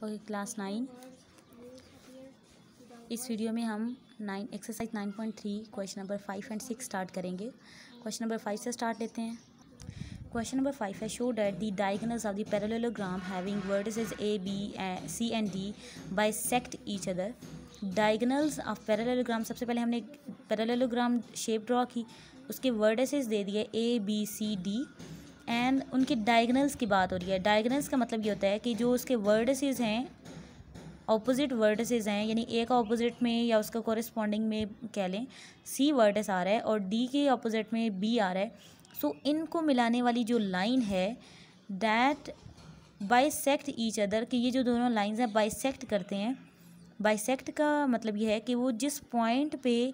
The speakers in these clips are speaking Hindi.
Okay class 9। इस वीडियो में हम exercise 9.3 question number 5 and 6 start करेंगे। क्वेश्चन नंबर 5 से स्टार्ट लेते हैं। क्वेश्चन नंबर 5 है show that the diagonals of the parallelogram having vertices A B C and D bisect each other. Diagonals of parallelogram, सबसे पहले हमने पैरेललोग्राम शेप ड्रॉ की, उसके वर्टिसेस दे दिए A B C D and उनके डायगोनल्स की बात हो रही है। डायगोनल्स का मतलब ये होता है कि जो उसके वर्टिसेस हैं, ऑपोजिट वर्टिसेस हैं, यानी ए का ऑपोजिट में या उसका कॉरेस्पॉन्डिंग में कह लें सी वर्टिस आ रहा है और डी के ऑपोजिट में बी आ रहा है। सो इनको मिलाने वाली जो लाइन है दैट बाइसेक्ट ईच अदर, कि ये जो दोनों लाइंस हैं बाइसेक्ट करते हैं। बाइसेक्ट का मतलब ये है कि वो जिस पॉइंट पे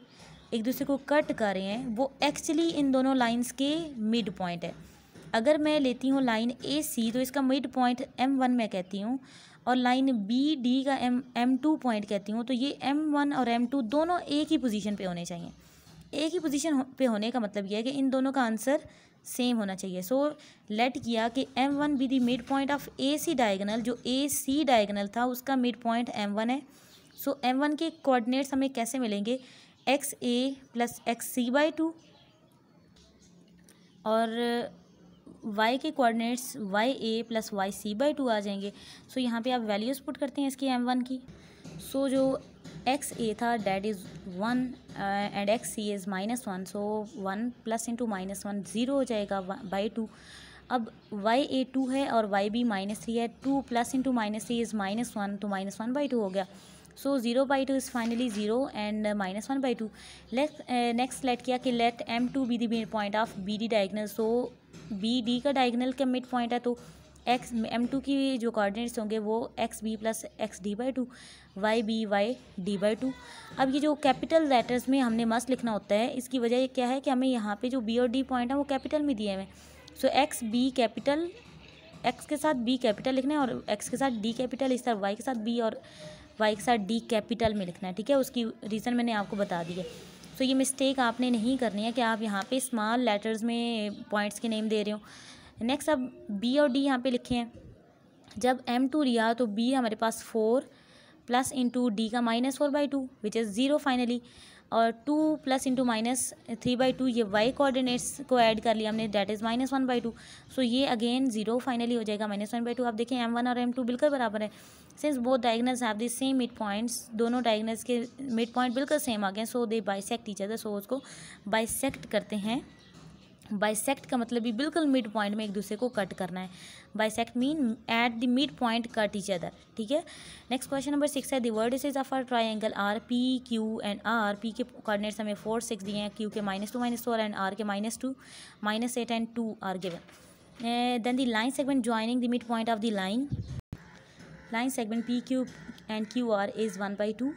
एक दूसरे को कट कर रहे हैं वो एक्चुअली इन दोनों लाइंस के मिड पॉइंट है। अगर मैं लेती हूँ लाइन ए सी तो इसका मिड पॉइंट M1 मैं कहती हूँ, और लाइन बी डी का M2 पॉइंट कहती हूँ। तो ये M1 और M2 दोनों एक ही पोजीशन पे होने चाहिए। एक ही पोजीशन पे होने का मतलब ये है कि इन दोनों का आंसर सेम होना चाहिए। सो लेट किया कि M1 be the mid point of A C diagonal, जो ए सी डायगोनल था उसका मिड पॉइंट M1 है। सो M1 के कोऑर्डिनेट्स हमें कैसे मिलेंगे, XA प्लस XC/2, और y के कोऑर्डिनेट्स YA प्लस YC/2 आ जाएंगे। सो यहाँ पे आप वैल्यूज़ पुट करते हैं इसकी M1 की। सो जो XA था that is 1 and XC is -1, so 1 plus into -1 0 हो जाएगा by 2। अब YA 2 है और YB -3 है, 2 प्लस इंटू -3 इज़ -1, तो -1/2 हो गया। So 0/2 is finally 0 and -1/2। Next let किया कि let M2 be the mid point of BD diagonal. So BD का डायगोनल का मिड पॉइंट है, तो M2 की जो कोऑर्डिनेट्स होंगे वो XB plus XD/2, YB YD/2। अब ये जो कैपिटल लेटर्स में हमने मस्ट लिखना होता है, इसकी वजह क्या है कि हमें यहाँ पे जो B और D पॉइंट है वो कैपिटल में दिए हुए हैं। सो XB कैपिटल, X के साथ B कैपिटल लिखना है और X के साथ D कैपिटल, इस तरह Y के साथ B और Y के साथ D कैपिटल में लिखना है। ठीक है, उसकी रीज़न मैंने आपको बता दी है। तो ये मिस्टेक आपने नहीं करनी है कि आप यहाँ पे स्मॉल लेटर्स में पॉइंट्स के नेम दे रहे हो। नेक्स्ट अब B और D यहाँ पे लिखे हैं। जब M2 लिया तो B हमारे पास 4 प्लस इंटू D का -4/2 विच इज़ 0 फाइनली, और 2 प्लस इंटू -3/2 ये Y कोऑर्डिनेट्स को ऐड कर लिया हमने, डैट इज़ -1/2। सो ये अगेन 0 फाइनली हो जाएगा, -1/2। आप देखें M1 और M2 बिल्कुल बराबर है। Since both diagonals have the same mid points, दोनों डायगोनल्स के मिड पॉइंट बिल्कुल सेम आ गए, सो दे बाइसेक्ट ईच अदर। सो उसको बाइसेक्ट करते हैं। बाइसेक्ट का मतलब भी बिल्कुल मिड पॉइंट में एक दूसरे को कट करना है। Bisect mean at the mid point cut each other. ठीक है, नेक्स्ट क्वेश्चन नंबर 6 है the vertices of a triangle are P Q and R. P के कोऑर्डिनेट्स हमें 4 6 दिए हैं, क्यू के -2 -4 एंड आर के -2 -8 and 2 are given. Then the line segment joining the mid point of the line segment P Q and Q R is 1/2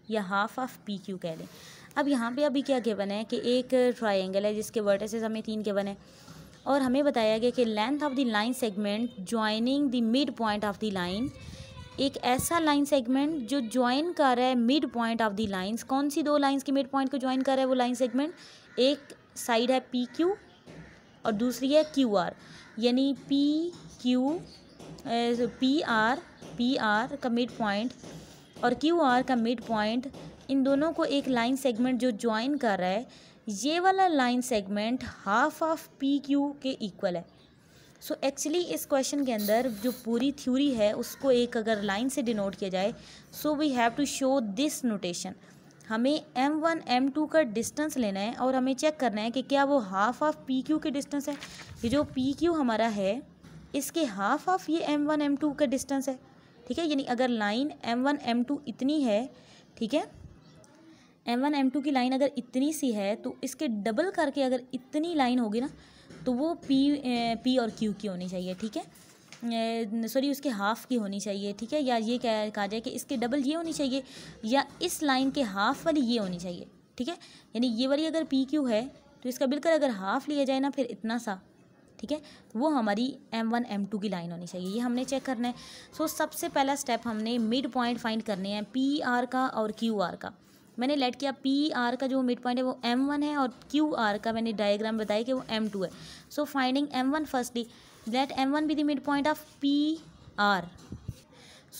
या हाफ ऑफ पी क्यू कह लें। अब यहाँ पे अभी क्या गिवन है कि एक ट्रायंगल है जिसके वर्टिसेस हमें 3 गिवन है, और हमें बताया गया कि length of the line segment joining the mid point of the line, एक ऐसा लाइन सेगमेंट जो ज्वाइन कर रहा है mid point of the lines. कौन सी दो लाइंस के मिड पॉइंट को ज्वाइन कर रहा है वो लाइन सेगमेंट, एक साइड है पी क्यू और दूसरी है क्यू आर, यानी पी आर का मिड पॉइंट और क्यू आर का मिड पॉइंट, इन दोनों को एक लाइन सेगमेंट जो ज्वाइन कर रहा है, ये वाला line segment half of P Q के इक्वल है। सो एक्चुअली इस क्वेश्चन के अंदर जो पूरी थ्योरी है उसको एक अगर लाइन से डिनोट किया जाए, so we have to show this notation. हमें M1 M2 का डिस्टेंस लेना है और हमें चेक करना है कि क्या वो हाफ ऑफ पी क्यू के डिस्टेंस है। ये जो पी क्यू हमारा है इसके हाफ ऑफ ये M1 M2 का डिस्टेंस है। ठीक है, यानी अगर लाइन M1 M2 इतनी है, ठीक है, M1 M2 की लाइन अगर इतनी सी है तो इसके डबल करके अगर इतनी लाइन होगी ना तो वो P और Q की होनी चाहिए। ठीक है, सॉरी उसके हाफ की होनी चाहिए। ठीक है, या ये क्या कहा जाए कि इसके डबल ये होनी चाहिए या इस लाइन के हाफ वाली ये होनी चाहिए। ठीक है, यानी ये वाली अगर PQ है तो इसका बिल्कुल अगर हाफ लिया जाए ना फिर इतना सा, ठीक है, वो हमारी M1 M2 की लाइन होनी चाहिए। ये हमने चेक करना है। सो सबसे पहला स्टेप हमने मिड पॉइंट फाइंड करने हैं PR का और QR का। मैंने लेट किया PR का जो मिड पॉइंट है वो M1 है और QR का मैंने डायग्राम बताया कि वो M2 है। So finding M1 firstly, let M1 be the mid point of PR।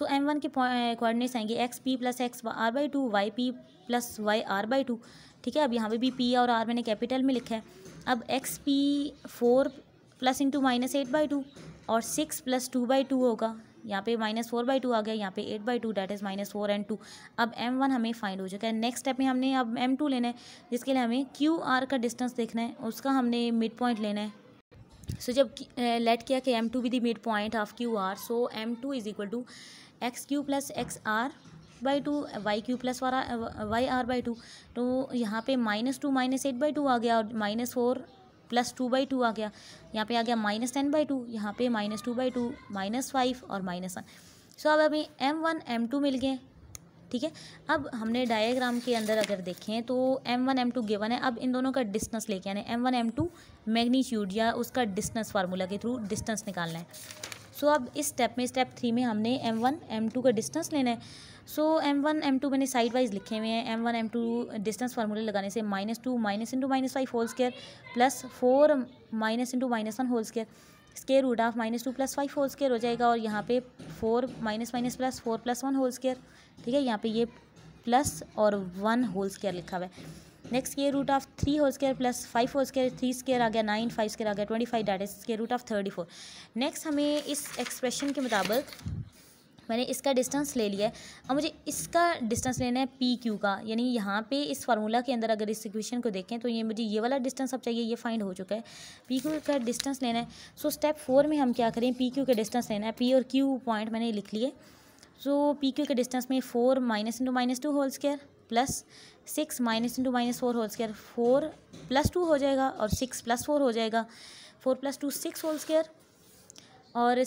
So M1 के कोऑर्डिनेट्स आएंगे x P plus x R by two, y P plus y R by two, ठीक है। अब यहाँ पे भी पी और आर मैंने कैपिटल में लिखा है। अब एक्स पी 4 प्लस इंटू -8/2 और 6 प्लस 2/2 होगा, यहाँ पे -4/2 आ गया, यहाँ पे 8/2 डेट इज़ -4 and 2। अब M1 हमें फाइंड हो चुका है। नेक्स्ट स्टेप में हमने अब M2 लेना है, जिसके लिए हमें QR का डिस्टेंस देखना है, उसका हमने मिड पॉइंट लेना है। सो जब लेट किया कि M2 be the mid point of QR, so M2 is equal to XQ plus XR/2 YQ plus YR/2। तो यहाँ पे -2 -8/2 आ गया और -4 प्लस 2/2 आ गया, यहाँ पे आ गया -10/2, यहाँ पे -2/2 -5 और -1। सो अब हमें M1 M2 मिल गए, ठीक है। अब हमने डायग्राम के अंदर अगर देखें तो M1 M2 गिवन है। अब इन दोनों का डिस्टेंस लेके आने, M1 M2 मैग्नीट्यूड या उसका डिस्टेंस फार्मूला के थ्रू डिस्टेंस निकालना है। सो अब इस स्टेप में, स्टेप 3 में हमने M1 M2 का डिस्टेंस लेना है। सो M1 M2 मैंने साइड वाइज लिखे हुए हैं। M1 M2 डिस्टेंस फार्मूला लगाने से -2 minus into -5 whole square plus 4 minus into -1 whole square, square root of -2 plus 5 whole square हो जाएगा। और यहाँ पे 4 minus minus plus 4 plus 1 whole square, ठीक है। यहाँ पे ये प्लस और 1 होल स्क्वायर लिखा हुआ है। Next square root of 3 whole square plus 5 whole square, 3 square आ गया 9, 5 स्क्वायर आ गया 25, that is square root of 34। Next हमें इस एक्सप्रेशन के मुताबिक मैंने इसका डिस्टेंस ले लिया है। अब मुझे इसका डिस्टेंस लेना है पी क्यू का, यानी यहाँ पे इस फार्मूला के अंदर अगर इस इक्वेशन को देखें तो ये मुझे ये वाला डिस्टेंस अब चाहिए, ये फाइंड हो चुका है। पी क्यू का डिस्टेंस लेना है। सो स्टेप 4 में हम क्या करें, पी क्यू का डिस्टेंस लेना है। पी और क्यू पॉइंट मैंने लिख लिए। सो पी क्यू के डिस्टेंस में 4 minus into -2 whole square plus 6 minus into -4 whole square, 4 plus 2 हो जाएगा और 6 प्लस 4 हो जाएगा, 4 प्लस 2 6 होल स्क्वायर और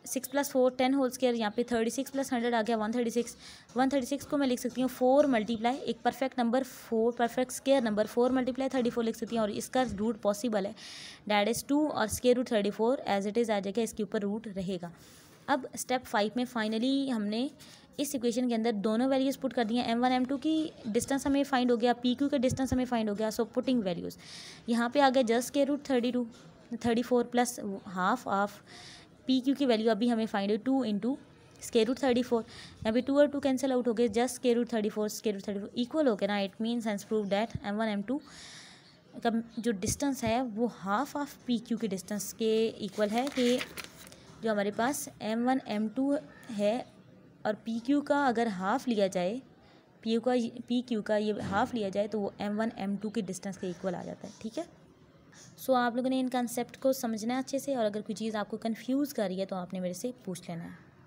6 प्लस 4 10 होल स्क्वायर। यहाँ पे 36 प्लस 100 आ गया 136। 136 को मैं लिख सकती हूँ 4 मल्टीप्लाई एक perfect number 4 perfect square number 4 multiply 34 लिख सकती हूँ। और इसका रूट पॉसिबल है, डैट इज़ 2 और square root 34 as it is आ जाएगा, इसके ऊपर रूट रहेगा। अब स्टेप 5 में फाइनली हमने इस इक्वेशन के अंदर दोनों वैल्यूज़ पुट कर दी हैं। M1 M2 की डिस्टेंस हमें फाइंड हो गया, PQ का डिस्टेंस हमें फाइंड हो गया। सो पुटिंग वैल्यूज़ यहाँ पे आ गया just square root 34 plus half of PQ की वैल्यू अभी हमें फाइंड हो 2 इंटू स्क्वायर रूट 34। यहाँ पे 2 और 2 कैंसिल आउट हो गए, जस्ट स्क्वायर रूट 34 इक्वल हो गया ना। It means hence prove that M1 M2 का जो डिस्टेंस है वो हाफ ऑफ PQ के डिस्टेंस के इक्वल है। कि जो हमारे पास M1 M2 है और PQ का अगर हाफ लिया जाए, PQ का ये हाफ लिया जाए तो वो M1 M2 के डिस्टेंस के इक्वल आ जाता है, ठीक है। सो आप लोगों ने इन कंसेप्ट को समझना है अच्छे से, और अगर कोई चीज़ आपको कंफ्यूज कर रही है तो आपने मेरे से पूछ लेना है।